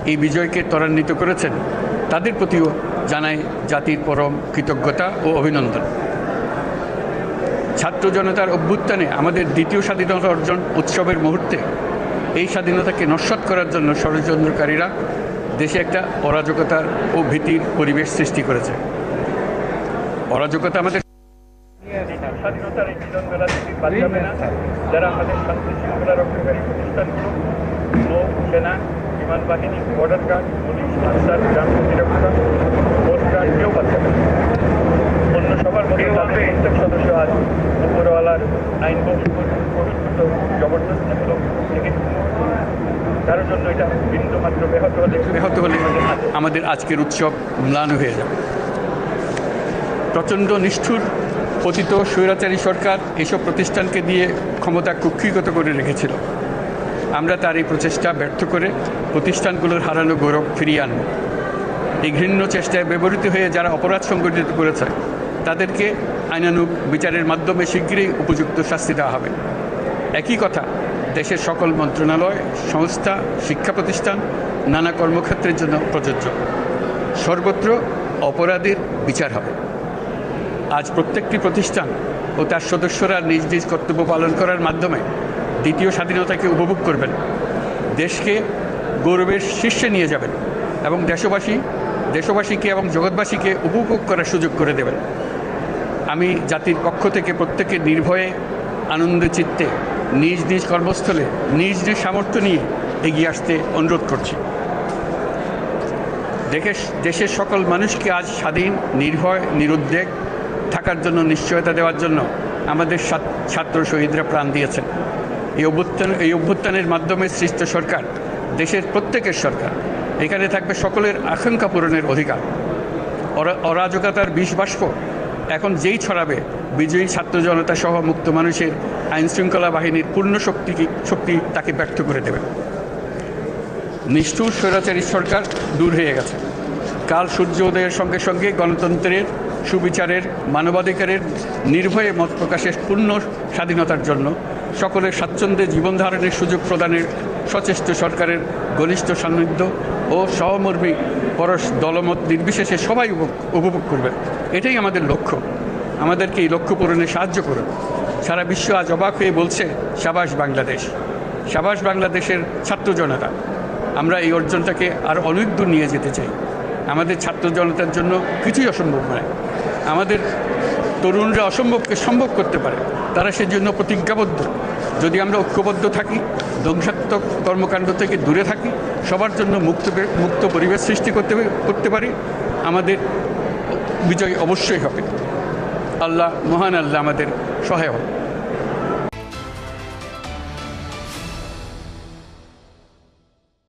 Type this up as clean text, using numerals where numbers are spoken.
এই বিজয়কে ত্বরান্বিত করেছেন, তাদের প্রতিও জানাই জাতির পরম কৃতজ্ঞতা ও অভিনন্দন। ছাত্র জনতার অভ্যুত্থানে আমাদের দ্বিতীয় স্বাধীনতা অর্জন উৎসবের মুহূর্তে এই স্বাধীনতাকে নস্যাৎ করার জন্য ষড়যন্ত্রকারীরা দেশে একটা অরাজকতার ও ভীতির পরিবেশ সৃষ্টি করেছে। অরাজকতা আমাদের স্বাধীনতার এই মিলন মেলা থেকে বাদ যাবে না। যারা আমাদের শান্তি শৃঙ্খলা রক্ষাকারী প্রতিষ্ঠানগুলো, নৌ সেনা, বিমান বাহিনী, বর্ডার গার্ড, পুলিশ, আনসার, গ্রাম প্রতিরক্ষা, কোস্ট গার্ড, কেউ বাদ যাবে না। অন্য সবার মধ্যে তাদের প্রত্যেক সদস্য আজ উপরওয়ালার আইন বহির্ভূত জবরদস্তিমূলক থেকে কারোর জন্য এটা বিন্দুমাত্র ব্যাহত হলে আমাদের আজকের উৎসব ম্লান হয়ে যাবে। প্রচণ্ড নিষ্ঠুর পতিত স্বৈরাচারী সরকার এসব প্রতিষ্ঠানকে দিয়ে ক্ষমতা কুক্ষিগত করে রেখেছিল। আমরা তার এই প্রচেষ্টা ব্যর্থ করে প্রতিষ্ঠানগুলোর হারানো গৌরব ফিরিয়ে আনব। এই ঘৃণ্য চেষ্টায় ব্যবহৃত হয়ে যারা অপরাধ সংগঠিত করেছে তাদেরকে আইনানুগ বিচারের মাধ্যমে শীঘ্রই উপযুক্ত শাস্তি দেওয়া হবে। একই কথা দেশের সকল মন্ত্রণালয়, সংস্থা, শিক্ষা প্রতিষ্ঠান, নানা কর্মক্ষেত্রের জন্য প্রযোজ্য। সর্বত্র অপরাধীর বিচার হবে। আজ প্রত্যেকটি প্রতিষ্ঠান ও তার সদস্যরা নিজ নিজ কর্তব্য পালন করার মাধ্যমে দ্বিতীয় স্বাধীনতাকে উপভোগ করবেন, দেশকে গৌরবের শীর্ষে নিয়ে যাবেন এবং দেশবাসীকে এবং জগৎবাসীকে উপভোগ করার সুযোগ করে দেবেন। আমি জাতির পক্ষ থেকে প্রত্যেকে নির্ভয়ে আনন্দ চিত্তে নিজ নিজ কর্মস্থলে নিজ নিজ সামর্থ্য নিয়ে এগিয়ে আসতে অনুরোধ করছি। দেশের সকল মানুষকে আজ স্বাধীন, নির্ভয়, নিরুদ্বেগ থাকার জন্য নিশ্চয়তা দেওয়ার জন্য আমাদের ছাত্র শহীদরা প্রাণ দিয়েছেন। এই অভ্যুত্থানের মাধ্যমে সৃষ্ট সরকার দেশের প্রত্যেকের সরকার। এখানে থাকবে সকলের আকাঙ্ক্ষা পূরণের অধিকার। অরাজকতার বিষবাষ্প এখন যেই ছড়াবে, বিজয়ী ছাত্র জনতা সহ মুক্ত মানুষের আইনশৃঙ্খলা বাহিনীর পূর্ণ শক্তি তাকে ব্যর্থ করে দেবে। নিষ্ঠুর স্বৈরাচারী সরকার দূর হয়ে গেছে। কাল সূর্য উদয়ের সঙ্গে সঙ্গে গণতন্ত্রের, সুবিচারের, মানবাধিকারের, নির্ভয়ে মত প্রকাশের পূর্ণ স্বাধীনতার জন্য সকলের স্বাচ্ছন্দ্যে জীবন ধারণের সুযোগ প্রদানের সচেষ্ট সরকারের ঘনিষ্ঠ সান্নিধ্য ও সহমর্মী পরশ দলমত নির্বিশেষে সবাই উপভোগ করবে। এটাই আমাদের লক্ষ্য। আমাদেরকে এই লক্ষ্য পূরণে সাহায্য করুন। সারা বিশ্ব আজ অবাক হয়ে বলছে, সাবাস বাংলাদেশ, সাবাস বাংলাদেশের ছাত্র জনতা। আমরা এই অর্জনটাকে আর অনেক দূর নিয়ে যেতে চাই। আমাদের ছাত্র জনতার জন্য কিছুই অসম্ভব নয়। আমাদের তরুণরা অসম্ভবকে সম্ভব করতে পারে, তারা সেজন্য প্রতিজ্ঞাবদ্ধ। যদি আমরা ঐক্যবদ্ধ থাকি, ধ্বংসাত্মক কর্মকাণ্ড থেকে দূরে থাকি, সবার জন্য মুক্ত পরিবেশ সৃষ্টি করতে পারি, আমাদের বিজয় অবশ্যই হবে। আল্লাহ, মহান আল্লাহ আমাদের সহায় হবে।